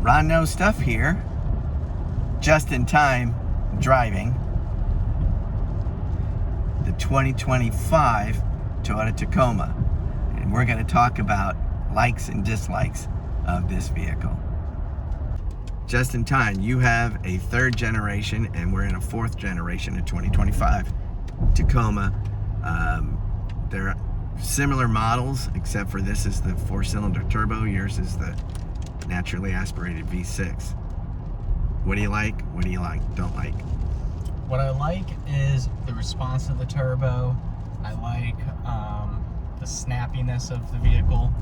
Ron knows stuff here. Just in time driving the 2025 Toyota Tacoma. And we're going to talk about likes and dislikes of this vehicle. Just in time, you have a third generation, and we're in a fourth generation of 2025 Tacoma. They're similar models, except for this is the 4-cylinder turbo. Yours is the naturally aspirated V6. What do you like? What do you don't like? What I like is the response of the turbo. I like the snappiness of the vehicle.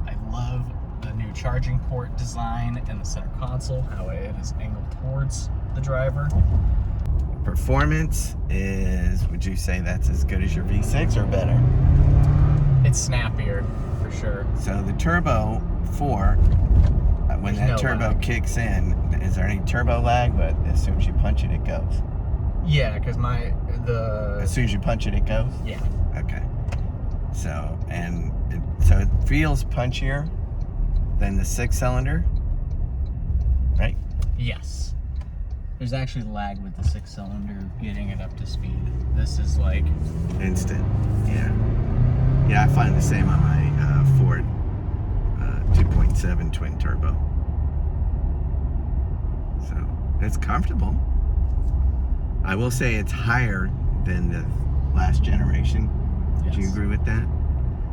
I love the new charging port design in the center console, how it is angled towards the driver. Performance is, would you say that's as good as your V6 or better? It's snappier, for sure. So the Turbo 4, when that turbo kicks in, is there any turbo lag? But as soon as you punch it, it goes. Yeah, because as soon as you punch it, it goes? Yeah. Okay. So, so it feels punchier than the 6-cylinder, right? Yes. There's actually lag with the 6-cylinder getting it up to speed. This is like instant. Yeah. Yeah, I find the same on my Ford 2.7 twin turbo. So it's comfortable. I will say it's higher than the last generation. Yes. Do you agree with that?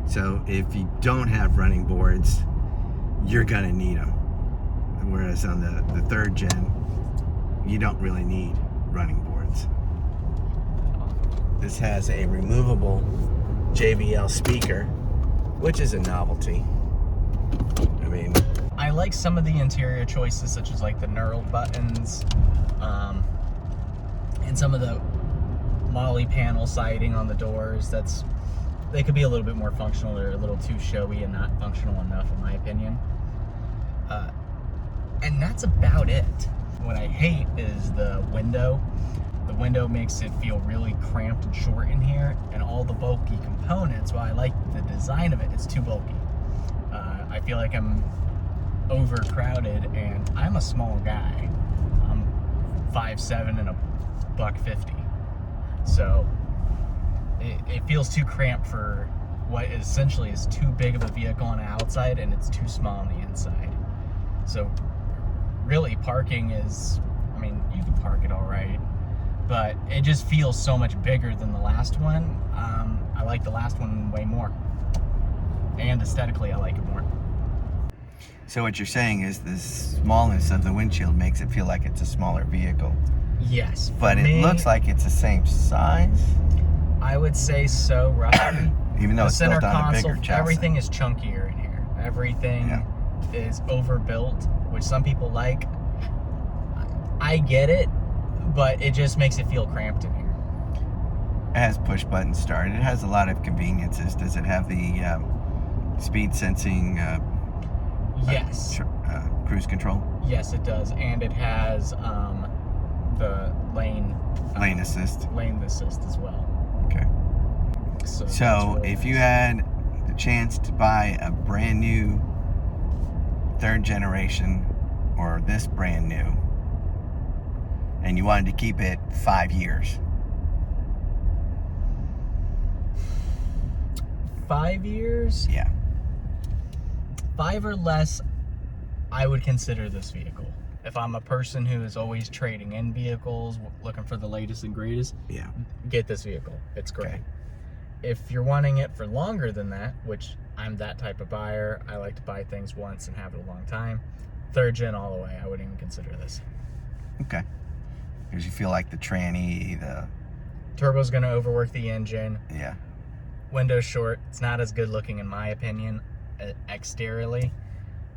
So if you don't have running boards, you're gonna need them. Whereas on the third gen, you don't really need running boards. This has a removable JBL speaker, which is a novelty. I mean, I like some of the interior choices, such as like the knurled buttons, and some of the Molly panel siding on the doors. They could be a little bit more functional. They're a little too showy and not functional enough, in my opinion. And that's about it. What I hate is the window. The window makes it feel really cramped and short in here, and all the bulky components, while I like the design of it, it's too bulky. I feel like I'm overcrowded, and I'm a small guy. I'm 5'7" and $150. So it feels too cramped for what essentially is too big of a vehicle on the outside, and it's too small on the inside. So really, parking is, I mean, you can park it all right, but it just feels so much bigger than the last one. I like the last one way more, and aesthetically I like it more. so what you're saying is the smallness of the windshield makes it feel like it's a smaller vehicle. Yes. But it looks like it's the same size. I would say so, roughly. Even though the it's center built on console, a bigger chassis. everything is chunkier in here. Everything is overbuilt, which some people like. I get it, but it just makes it feel cramped in here. It has push button start. It has a lot of conveniences. Does it have the speed sensing Yes. Cruise control? Yes, it does. And it has the lane assist. Lane assist as well. Okay. So really if nice. you had the chance to buy a brand new third generation or this brand new, and you wanted to keep it 5 years, 5 years? yeah, 5 or less, I would consider this vehicle. If I'm a person who is always trading in vehicles, looking for the latest and greatest, yeah, get this vehicle. It's great. Okay. If you're wanting it for longer than that, which I'm that type of buyer, I like to buy things once and have it a long time, third gen all the way, I wouldn't even consider this. okay. Because you feel like the tranny, the Turbo's going to overwork the engine. yeah. Window's short. It's not as good looking in my opinion, exteriorly.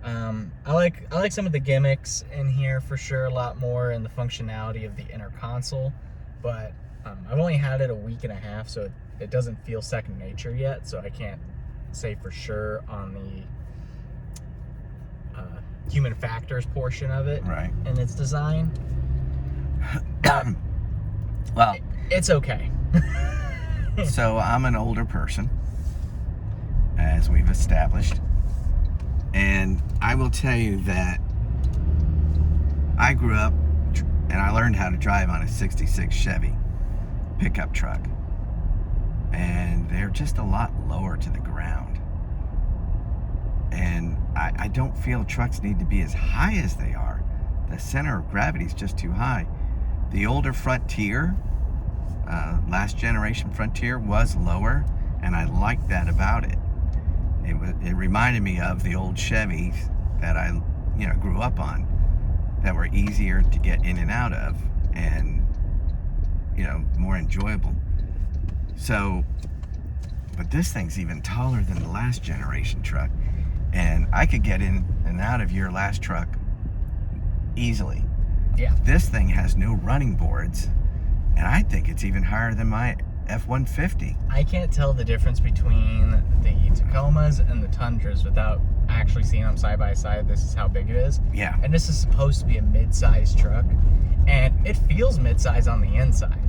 I like some of the gimmicks in here for sure, a lot more, and the functionality of the inner console, but I've only had it a week and a half, so it doesn't feel second nature yet, so I can't say for sure on the human factors portion of it, Right. and its design. Well, it's okay. so I'm an older person, as we've established, and I will tell you that I grew up and I learned how to drive on a 66 Chevy pickup truck. And they're just a lot lower to the ground. And I don't feel trucks need to be as high as they are. The center of gravity is just too high. The older Frontier, last generation Frontier, was lower, and I liked that about it. It reminded me of the old Chevys that I grew up on, that were easier to get in and out of, and more enjoyable. So, but this thing's even taller than the last generation truck, and I could get in and out of your last truck easily. Yeah. This thing has no running boards, and I think it's even higher than my F-150. I can't tell the difference between the Tacomas and the Tundras without actually seeing them side by side. This is how big it is. Yeah. And this is supposed to be a mid-size truck, and it feels mid-size on the inside.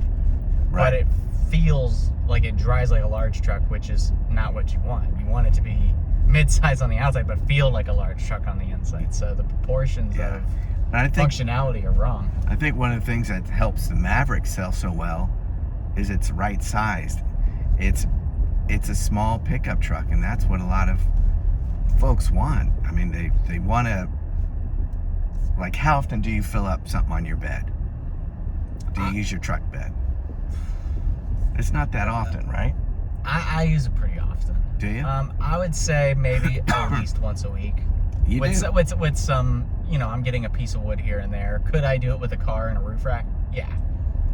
Right. But it feels like it drives like a large truck, which is not what you want. You want it to be mid-size on the outside, but feel like a large truck on the inside. So the proportions of functionality are wrong. I think one of the things that helps the Maverick sell so well is it's right-sized. It's a small pickup truck, and that's what a lot of folks want. I mean, they want to, like, how often do you fill up something on your bed? Do you use your truck bed? It's not that often, right? I use it pretty often. Do you? I would say maybe at least once a week. You do? With some, I'm getting a piece of wood here and there. Could I do it with a car and a roof rack? Yeah.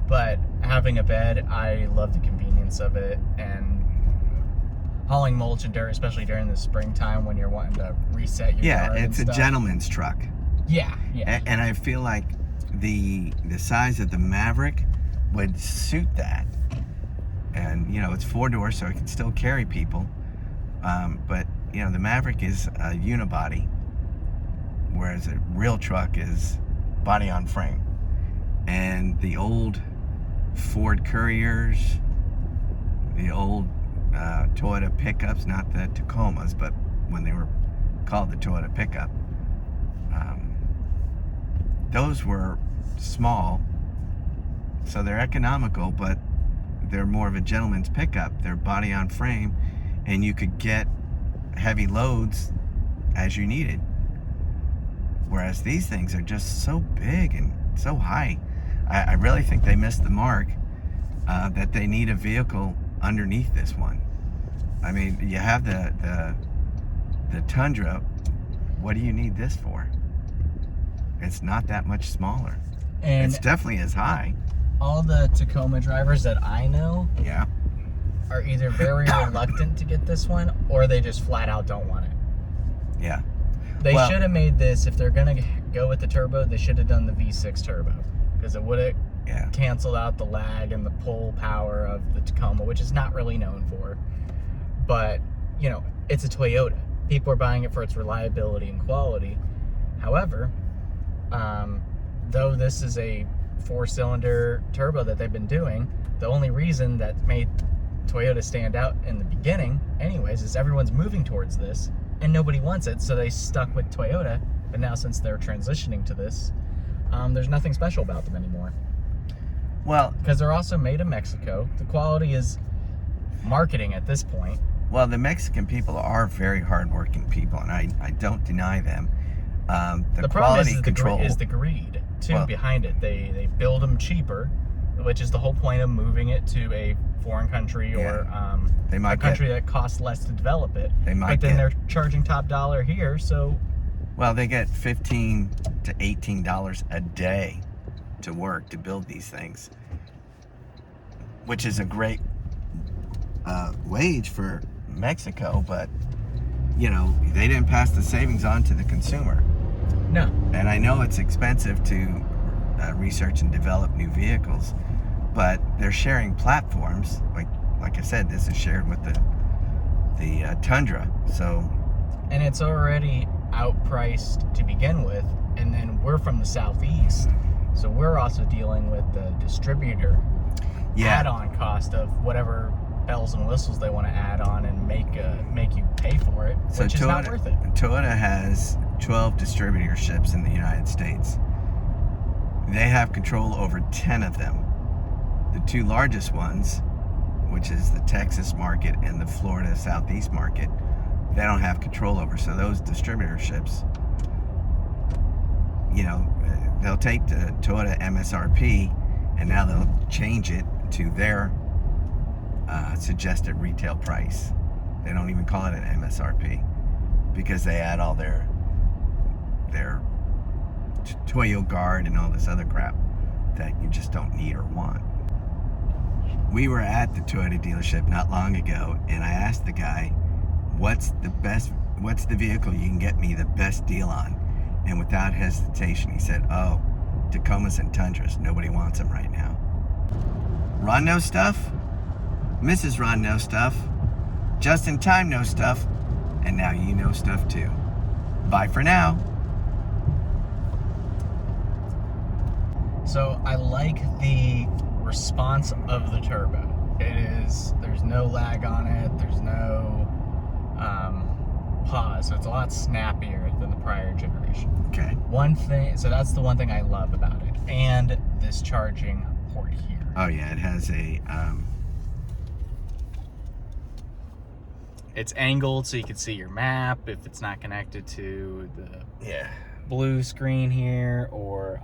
But having a bed, I love the convenience of it, and hauling mulch and dirt, especially during the springtime when you're wanting to reset your yard and it's a stuff. gentleman's truck. Yeah. And I feel like the size of the Maverick would suit that. And it's 4-door, so it can still carry people. But the Maverick is a unibody, whereas a real truck is body on frame. And the old Ford Couriers, the old Toyota pickups, not the Tacomas, but when they were called the Toyota pickup, those were small, so they're economical, but they're more of a gentleman's pickup. They're body on frame, and you could get heavy loads as you needed. Whereas these things are just so big and so high. I really think they missed the mark, that they need a vehicle underneath this one. I mean, you have the Tundra. What do you need this for? It's not that much smaller. And it's definitely as high. all the Tacoma drivers that I know Yeah. are either very reluctant to get this one, or they just flat out don't want it. Yeah. They should have made this, if they're going to go with the turbo, they should have done the V6 turbo, because it would have canceled out the lag and the pull power of the Tacoma, which is not really known for. But, you know, it's a Toyota. People are buying it for its reliability and quality. However, though this is a 4-cylinder turbo that they've been doing, the only reason that made Toyota stand out in the beginning anyways is everyone's moving towards this and nobody wants it, so they stuck with Toyota. But now since they're transitioning to this, there's nothing special about them anymore. Well, because they're also made in Mexico. The quality is marketing at this point. Well, the Mexican people are very hardworking people, and I don't deny them. The problem quality control is the greed too behind it. They build them cheaper, which is the whole point of moving it to a foreign country or a country that costs less to develop it. But then they're charging top dollar here, so. Well, they get $15 to $18 a day to work to build these things, which is a great wage for Mexico, but you know, they didn't pass the savings on to the consumer. No. And I know it's expensive to research and develop new vehicles, but they're sharing platforms. Like I said, this is shared with the Tundra. So. And it's already outpriced to begin with, and then we're from the southeast, so we're also dealing with the distributor add-on cost of whatever bells and whistles they want to add on and make you pay for it, which is not worth it. Toyota has 12 distributorships in the United States, They have control over 10 of them. The two largest ones, which is the Texas market and the Florida Southeast market, they don't have control over. So those distributorships, you know, they'll take the Toyota MSRP and now they'll change it to their suggested retail price. They don't even call it an MSRP because they add all their Toyo Guard and all this other crap that you just don't need or want. We were at the Toyota dealership not long ago, and I asked the guy, what's the vehicle you can get me the best deal on? And without hesitation, he said, oh, Tacomas and Tundras. Nobody wants them right now. Ron knows stuff. Mrs. Ron knows stuff. Just in time knows stuff. And now you know stuff too. Bye for now. So I like the response of the turbo. There's no lag on it, there's no pause, so it's a lot snappier than the prior generation. Okay. So that's the one thing I love about it. And this charging port here. Oh yeah, it has a it's angled so you can see your map if it's not connected to the blue screen here, or